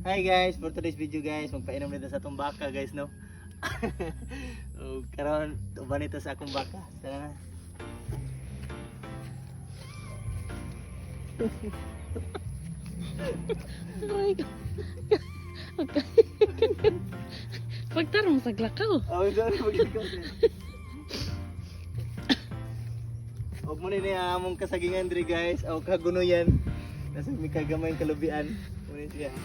Hi guys, for today's video guys, magpainom nito sa atong baka guys, no? Karon uban ito sa akong baka. Tara na. Ay, pagtarong sa glakaw. Oh, sorry, mag-ikaw. Huwag mo na among kasagingan diri guys, o kagunuyan. Nasa may kagamay kalubian. Muna siya.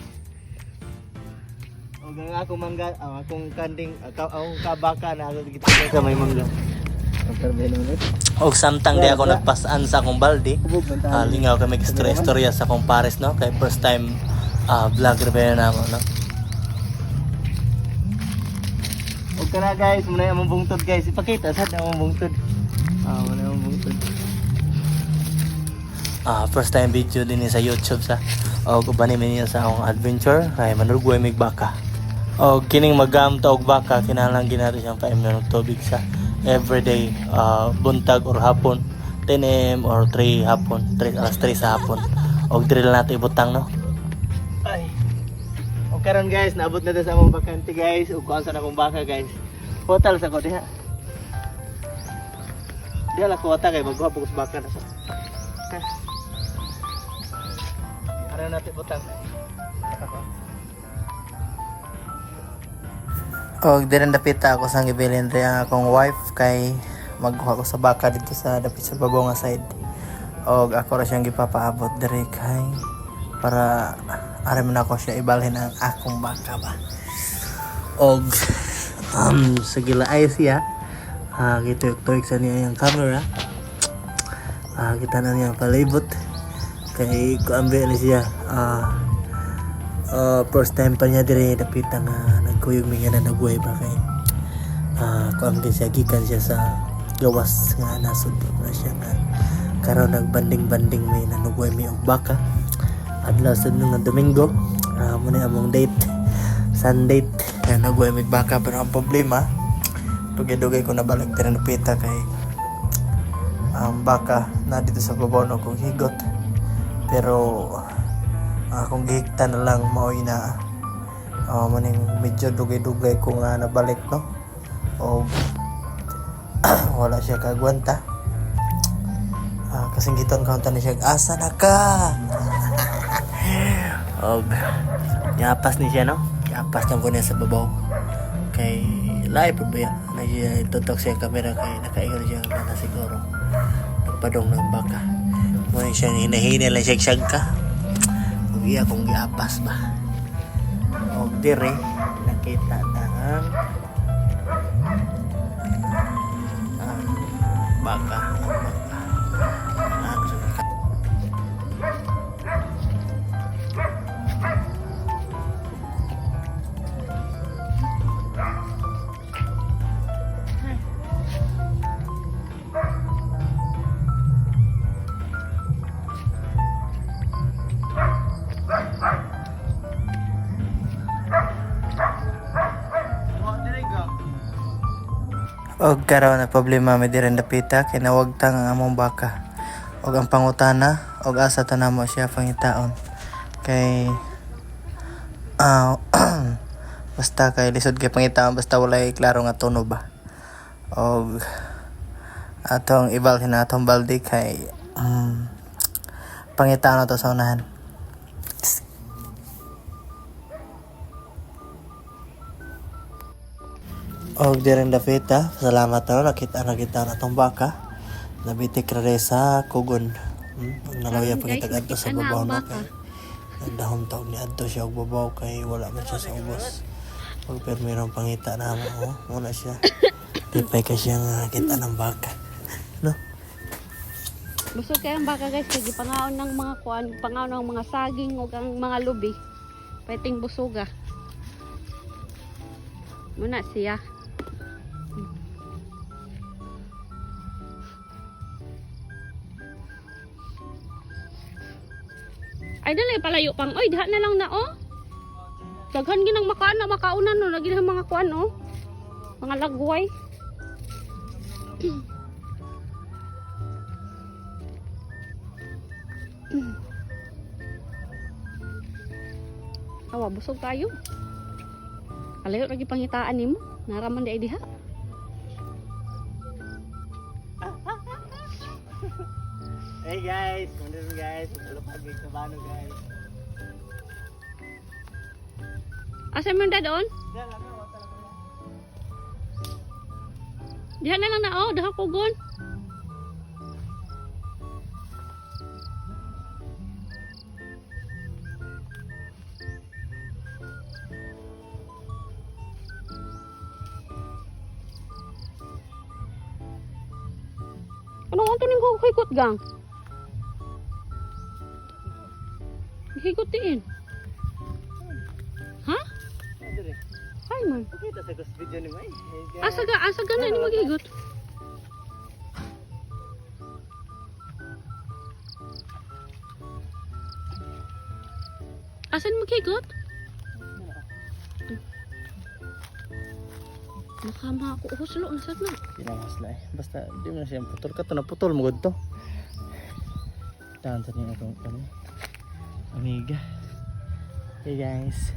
O gang ako mangga, akong kanding, akong kabaka na ako dito sa may mangga. Og samtang di ako nagpasaan sa akong balde, lingaw kami istorya sa akong pares, no? Kay first time vlogger ba na ako, no? Og kana guys, muna among bungtod guys, ipakita sad among bungtod. Muna among bungtod. First time video din sa YouTube sa og ubani niya sa akong adventure kay manurugway mig baka. Og kining magamta og baka kinahanglan ginato siyang painom ng tubig sa everyday, buntag or hapon, 10 AM or 3 hapon, alas 3 sa hapon. Og drill nato ibutang, no? Ay. Og karon guys, naabot na ta sa among bakante guys, ug kuan sa akong baka guys. Hotel sa ko diha. Diha la kuwata kay magwa bukas baka na sa. Ara natin butang. Og diren dapita ako sa gibilin ri ang akong wife kay magkuha ko sa baka dito sa dapit sa babaw nga side. Og ako ra siyang gipapaabot diri kay para aram na ko siya ibalhin ang akong baka ba. Og sige la ay siya. Gituyok-tuyok sa niya yung camera. Kita na niya palibot kay kuambe ni siya. First time pa niya dire dapita nga nagkuyog mi nga na nagbuhay ba kay kuambe siya gikan siya sa gawas nga nasud na siya nga karon nagbanding-banding may nanugway mi og baka adlaw sa nga Domingo. Muna among date Sunday kay nagbuhay mi baka pero ang problema dugay-dugay ko nabalik dire dapita kay ang baka na dito sa babaw no kong higot pero akong gihigta na lang maoy na maning medyo dugay-dugay ko nga nabalik, no? O wala siya kagwanta. Kasing giton kaunta na siya, asa na ka? Og yapas ni siya, no? Yapas lang ko niya sa babaw. Kay live pa ba yan? Itutok siya kamera kay nakaingon siya na siguro. Nagpadong ng baka. Muna siyang hinahina lang siya ka. Iya kung giapas ba og dire nakita ang baka og karon na problema mi dire dapita kay nawagtang ang among baka og ang pangutana og asa to namo siya pangitaon kay basta kay lisod kay pangitaon basta walay klaro nga tuno ba og atong ibalhin atong balde kay pangitaon to sa unahan. Og direng dapita, salamat na nakita na tong baka. Nabitik ra sa kugon. Nalawya pagitag adto sa babaw na kay. Nagdahom taog ni adto siya og babaw kay wala man siya sa ubos. Og permirong pangita na mo, muna siya. Tipay ka siya nga kita ng baka. No? Busog kay ang baka guys, kay gipangaon ng mga kuan, pangaon ng mga saging ug ang mga lubi. Pwedeng busuga. Muna siya. Ay dali palayo pang. Oy, diha na lang na oh. Daghan ginang makaan na makaunan no, lagi ng mga kuan oh. Mga lagway. Awa, busog tayo. Alayo lagi pangitaan nimo. Naraman di ay diha. Hey guys, kumusta guys? Malapag sa bano guys. Asa man doon? Diyan lang ako talaga. Diha na lang na oh, daha kugon. Ano ang tuning hikot gang? Hikutin. Ha? Dire. Hay man. Okay ta sa video ni May. Asa ga na ni maghigot. Asan maghigot? Nakama ako huslo na sad na. Pinamasla eh. Basta di mo na siya putol ka to na putol mo to. Tahan sa niya akong amiga. Hey guys.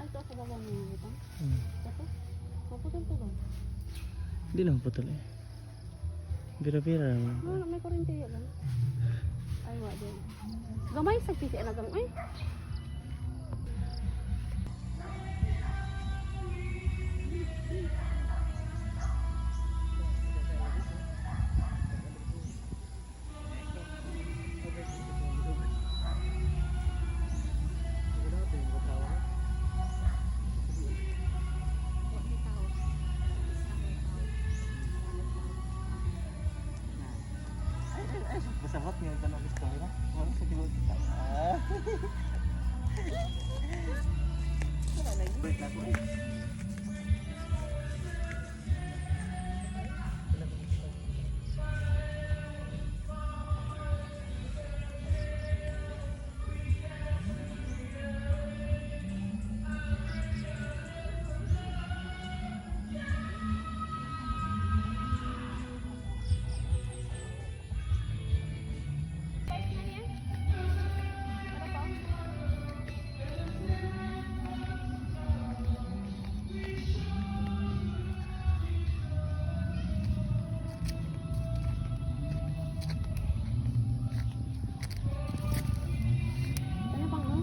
Ay to sa baba mo utang. Ito. Maputol to ba? Hindi na putol eh. Bira-bira lang. Ah, may kuryente yan. Ay wa din. Gamay sa pisi na gang ay. Masabot niya ito na gusto nila. Wala sa tibod. Wala na yung break na ko eh. Ano bang no?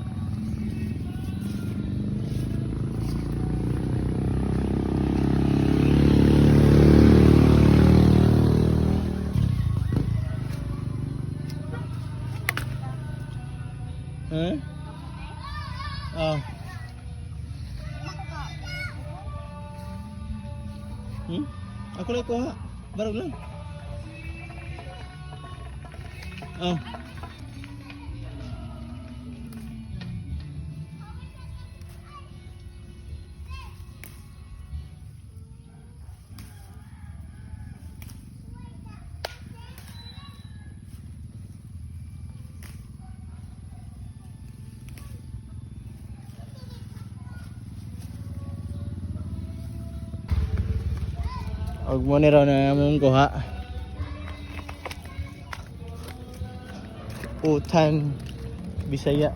Huh? Oh. Ako lang kuha. Barog lang. Oh. Og mo ni raw na among kuha. Utan Bisaya.